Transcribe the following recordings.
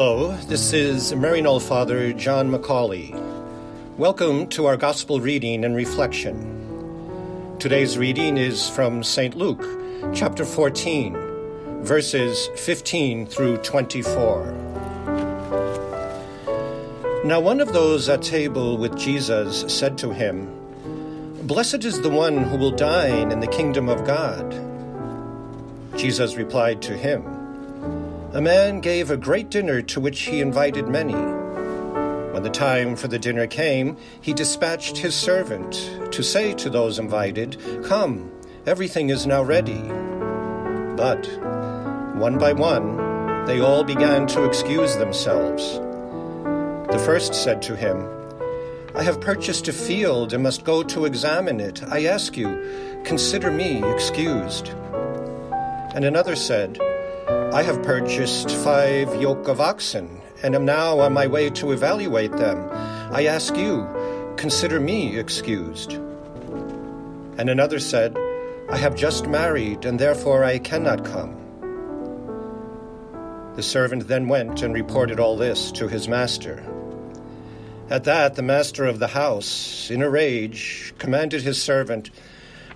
Hello, this is Maryknoll Father John Macaulay. Welcome to our Gospel reading and reflection. Today's reading is from St. Luke, chapter 14, verses 15 through 24. Now one of those at table with Jesus said to him, "Blessed is the one who will dine in the kingdom of God." Jesus replied to him, "A man gave a great dinner to which he invited many. When the time for the dinner came, he dispatched his servant to say to those invited, 'Come, everything is now ready.' But one by one, they all began to excuse themselves. The first said to him, 'I have purchased a field and must go to examine it. I ask you, consider me excused.' And another said, 'I have purchased 5 yoke of oxen, and am now on my way to evaluate them. I ask you, consider me excused.' And another said, 'I have just married, and therefore I cannot come.' The servant then went and reported all this to his master. At that, the master of the house, in a rage, commanded his servant,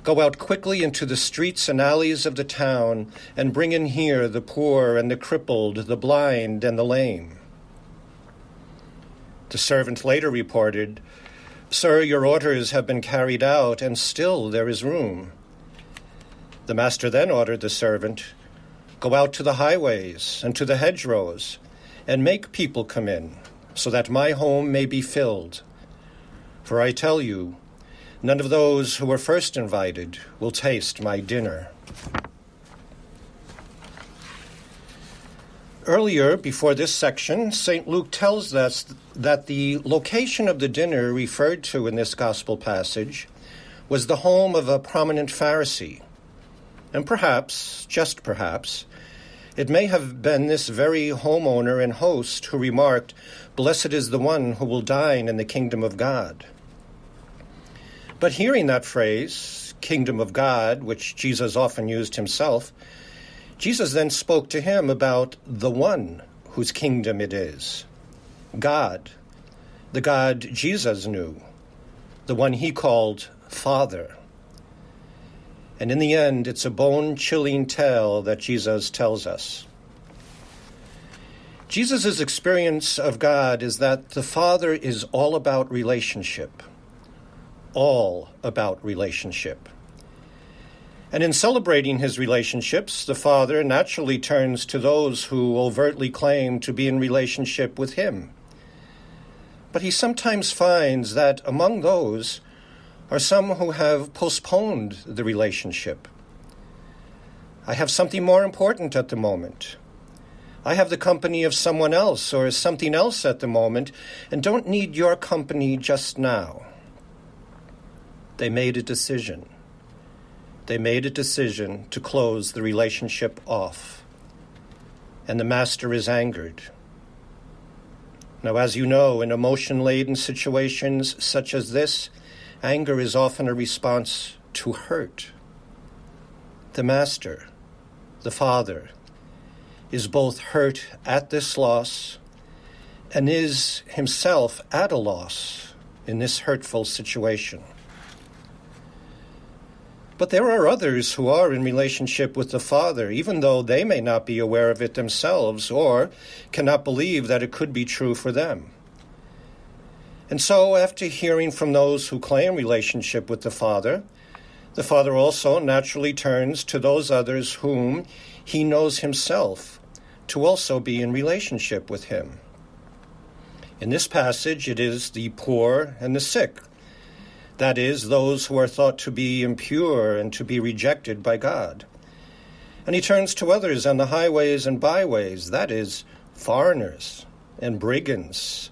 'Go out quickly into the streets and alleys of the town, and bring in here the poor and the crippled, the blind and the lame.' The servant later reported, 'Sir, your orders have been carried out, and still there is room.' The master then ordered the servant, 'Go out to the highways and to the hedgerows, and make people come in, so that my home may be filled. For I tell you, none of those who were first invited will taste my dinner.'" Earlier, before this section, St. Luke tells us that the location of the dinner referred to in this gospel passage was the home of a prominent Pharisee. And perhaps, just perhaps, it may have been this very homeowner and host who remarked, "Blessed is the one who will dine in the kingdom of God." But hearing that phrase, kingdom of God, which Jesus often used himself, Jesus then spoke to him about the one whose kingdom it is, God, the God Jesus knew, the one he called Father. And in the end, it's a bone-chilling tale that Jesus tells us. Jesus' experience of God is that the Father is all about relationship. All about relationship. And in celebrating his relationships, the Father naturally turns to those who overtly claim to be in relationship with him. But he sometimes finds that among those are some who have postponed the relationship. "I have something more important at the moment. I have the company of someone else or something else at the moment, and don't need your company just now." They made a decision. They made a decision to close the relationship off. And the master is angered. Now, as you know, in emotion-laden situations such as this, anger is often a response to hurt. The master, the Father, is both hurt at this loss and is himself at a loss in this hurtful situation. But there are others who are in relationship with the Father, even though they may not be aware of it themselves or cannot believe that it could be true for them. And so, after hearing from those who claim relationship with the Father also naturally turns to those others whom he knows himself to also be in relationship with him. In this passage, it is the poor and the sick. That is, those who are thought to be impure and to be rejected by God. And he turns to others on the highways and byways, that is, foreigners and brigands,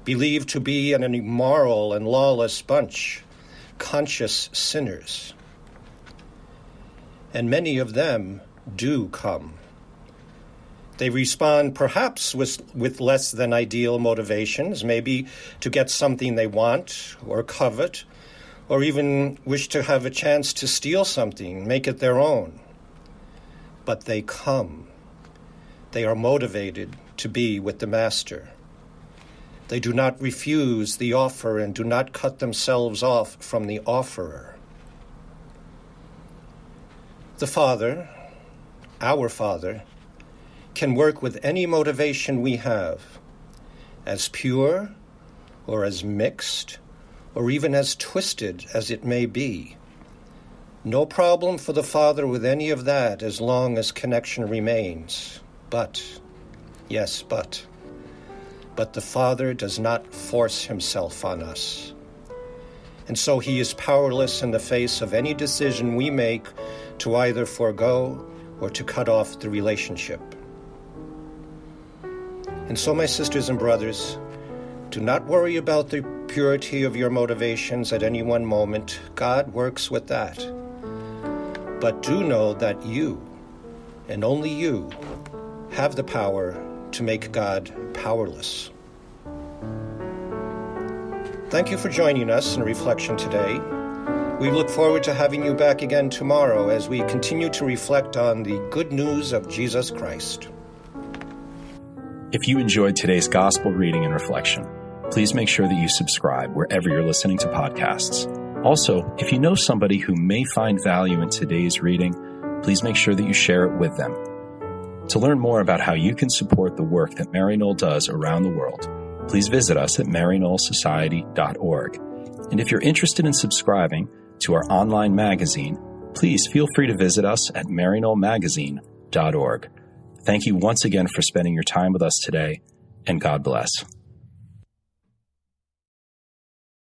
believed to be an immoral and lawless bunch, conscious sinners. And many of them do come. They respond perhaps with less than ideal motivations, maybe to get something they want or covet, or even wish to have a chance to steal something, make it their own. But they come. They are motivated to be with the Master. They do not refuse the offer and do not cut themselves off from the offerer. The Father, our Father, can work with any motivation we have, as pure or as mixed or even as twisted as it may be. No problem for the Father with any of that as long as connection remains. But the Father does not force himself on us. And so he is powerless in the face of any decision we make to either forego or to cut off the relationship. And so, my sisters and brothers, do not worry about the purity of your motivations at any one moment. God works with that. But do know that you, and only you, have the power to make God powerless. Thank you for joining us in reflection today. We look forward to having you back again tomorrow as we continue to reflect on the good news of Jesus Christ. If you enjoyed today's gospel reading and reflection, please make sure that you subscribe wherever you're listening to podcasts. Also, if you know somebody who may find value in today's reading, please make sure that you share it with them. To learn more about how you can support the work that Maryknoll does around the world, please visit us at maryknollsociety.org. And if you're interested in subscribing to our online magazine, please feel free to visit us at maryknollmagazine.org. Thank you once again for spending your time with us today, and God bless.